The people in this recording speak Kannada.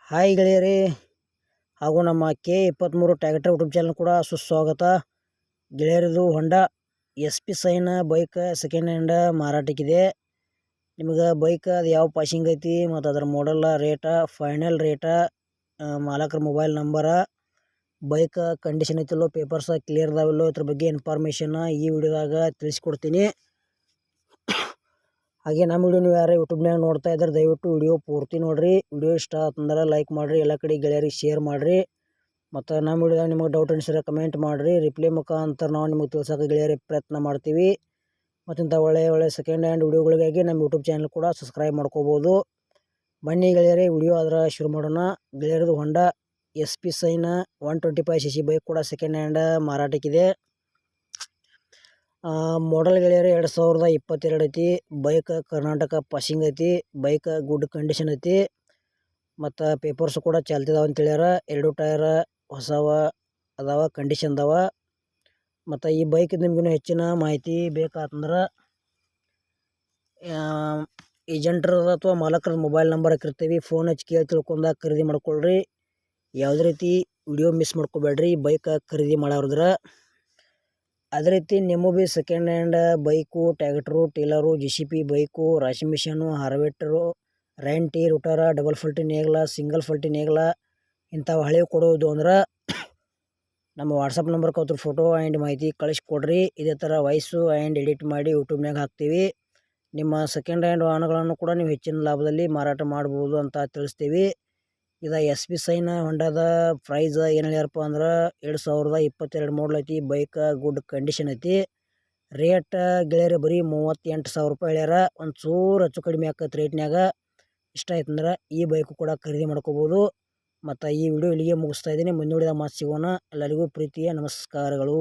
ಹಾಯ್ ಗೆಳೆಯರೇ, ಹಾಗೂ ನಮ್ಮ K23 ಟ್ರ್ಯಾಕ್ಟರ್ ಯೂಟ್ಯೂಬ್ ಚಾನಲ್ ಕೂಡ ಸುಸ್ವಾಗತ. ಗೆಳೆಯರದು Honda SP shine bike second hand ಮಾರಾಟಕ್ಕಿದೆ. ನಿಮಗೆ ಬೈಕ್ ಅದು ಯಾವ ಪಾಸಿಂಗ್ ಐತಿ ಮತ್ತು ಅದರ ಮಾಡೆಲ್ ರೇಟ, ಫೈನಲ್ ರೇಟ, ಮಾಲಕರ ಮೊಬೈಲ್ ನಂಬರ, ಬೈಕ್ ಕಂಡೀಷನ್ ಐತಿಲ್ಲೋ, ಪೇಪರ್ಸ್ ಕ್ಲಿಯರ್ ಅದಾವಿಲ್ಲೋ, ಇದ್ರ ಬಗ್ಗೆ ಇನ್ಫಾರ್ಮೇಷನ್ ಈ ವಿಡಿಯೋದಾಗ ತಿಳಿಸ್ಕೊಡ್ತೀನಿ. ಹಾಗೆ ನಮ್ಮ ವಿಡಿಯೋ ನೀವು ಯಾರು ಯೂಟ್ಯೂಬ್ನಾಗ ನೋಡ್ತಾ ಇದ್ದಾರೆ ದಯವಿಟ್ಟು ವಿಡಿಯೋ ಪೂರ್ತಿ ನೋಡಿರಿ. ವಿಡಿಯೋ ಇಷ್ಟ ಆತಂದ್ರೆ ಲೈಕ್ ಮಾಡಿರಿ, ಎಲ್ಲ ಕಡೆ ಗೆಳೆಯರಿಗೆ ಶೇರ್ ಮಾಡಿರಿ. ಮತ್ತು ನಮ್ಮ ವಿಡಿಯೋದಾಗ ನಿಮಗೆ ಡೌಟ್ ಅನಿಸಿದ್ರೆ ಕಮೆಂಟ್ ಮಾಡಿರಿ. ರಿಪ್ಲೈ ಮುಖಾಂತರ ನಾವು ನಿಮಗೆ ತಿಳ್ಸೋಕೆ ಗೆಳೆಯರಿಗೆ ಪ್ರಯತ್ನ ಮಾಡ್ತೀವಿ. ಮತ್ತು ಇಂಥ ಒಳ್ಳೆಯ ಸೆಕೆಂಡ್ ಹ್ಯಾಂಡ್ ವಿಡಿಯೋಗಳಿಗಾಗಿ ನಮ್ಮ ಯೂಟ್ಯೂಬ್ ಚಾನಲ್ ಕೂಡ ಸಬ್ಸ್ಕ್ರೈಬ್ ಮಾಡ್ಕೋಬೋದು. ಬನ್ನಿ ಗೆಳೆಯರೇ, ವಿಡಿಯೋ ಅದರ ಶುರು ಮಾಡೋಣ. ಗೆಳೆಯರದು Honda SP shine 125cc bike ಕೂಡ ಸೆಕೆಂಡ್ ಹ್ಯಾಂಡ್ ಮಾರಾಟಕ್ಕಿದೆ. ಮಾಡೆಲ್ ಗೆಳೆಯರೇ 2022 ಐತಿ. ಬೈಕ್ ಕರ್ನಾಟಕ ಪಾಸಿಂಗ್ ಐತಿ. ಬೈಕ್ ಗುಡ್ ಕಂಡೀಷನ್ ಐತಿ. ಮತ್ತು ಪೇಪರ್ಸ್ ಕೂಡ ಚಾಲ್ತಿದಾವ ಅಂತ ಹೇಳ್ಯಾರ. 2 ಟೈರ್ ಹೊಸವ ಅದಾವ, ಕಂಡೀಷನ್ ಅದಾವ. ಮತ್ತು ಈ ಬೈಕ್ ನಿಮ್ಗೆ ಹೆಚ್ಚಿನ ಮಾಹಿತಿ ಬೇಕಾತಂದ್ರೆ ಏಜೆಂಟ್ರ ಅಥವಾ ಮಾಲಕರ ಮೊಬೈಲ್ ನಂಬರ್ ಹಾಕಿರ್ತೀವಿ, ಫೋನ್ ಹಚ್ಚಿ ಕೇಳಿ ತಿಳ್ಕೊಂಡಾಗ ಖರೀದಿ ಮಾಡ್ಕೊಳ್ರಿ. ಯಾವುದೇ ರೀತಿ ವಿಡಿಯೋ ಮಿಸ್ ಮಾಡ್ಕೋಬೇಡ್ರಿ ಬೈಕ್ ಖರೀದಿ ಮಾಡೋರಿದ್ರೆ. ಅದೇ ರೀತಿ ನಿಮ್ಮ ಭೀ second hand bike, tractor, tailor, JCB bike, ರಾಶಿ ಮಿಷನು, ಹಾರ್ವೆಸ್ಟರು, ರೆಂಟಿ, ರೋಟರ, ಡಬಲ್ ಫಲ್ಟಿ ನೇಗ್ಲ, ಸಿಂಗಲ್ ಫಲ್ಟಿ ನೇಗ್ಲ ಇಂಥವು ಹಳೆವು ಕೊಡೋದು ಅಂದ್ರೆ ನಮ್ಮ ವಾಟ್ಸಪ್ ನಂಬರ್ಗೆ ಅದ್ರ ಫೋಟೋ ಆ್ಯಂಡ್ ಮಾಹಿತಿ ಕಳಿಸ್ಕೊಡ್ರಿ. ಇದೇ ಥರ ವಾಯ್ಸು ಆ್ಯಂಡ್ ಎಡಿಟ್ ಮಾಡಿ ಯೂಟ್ಯೂಬ್ನಾಗ ಹಾಕ್ತೀವಿ. ನಿಮ್ಮ ಸೆಕೆಂಡ್ ಹ್ಯಾಂಡ್ ವಾಹನಗಳನ್ನು ಕೂಡ ನೀವು ಹೆಚ್ಚಿನ ಲಾಭದಲ್ಲಿ ಮಾರಾಟ ಮಾಡ್ಬೋದು ಅಂತ ತಿಳಿಸ್ತೀವಿ. ಇದು SP ಶೈನ್ ಹೊಂಡಾದ ಪ್ರೈಸ್ ಏನು ಹೇಳ್ಯಾರಪ್ಪ ಅಂದ್ರೆ 2022 ಮಾಡಲ್ ಐತಿ. ಬೈಕ್ ಗುಡ್ ಕಂಡೀಷನ್ ಐತಿ. ರೇಟ್ ಗೆಳೆಯರೆ ಬರೀ 38,000 ರೂಪಾಯಿ ಹೇಳ್ಯಾರ. ಒಂಚೂರು ಹೆಚ್ಚು ಕಡಿಮೆ ಆಕೈತೆ ರೇಟ್ನಾಗ. ಇಷ್ಟ ಆಯ್ತಂದ್ರೆ ಈ ಬೈಕು ಕೂಡ ಖರೀದಿ ಮಾಡ್ಕೋಬೋದು. ಮತ್ತು ಈ ವಿಡಿಯೋ ಇಲ್ಲಿಗೆ ಮುಗಿಸ್ತಾ ಇದ್ದೀನಿ. ಮುಂದಿನ ವಿಡಿಯೋದಾಗ ಮಾತು ಸಿಗೋಣ. ಎಲ್ಲರಿಗೂ ಪ್ರೀತಿಯ ನಮಸ್ಕಾರಗಳು.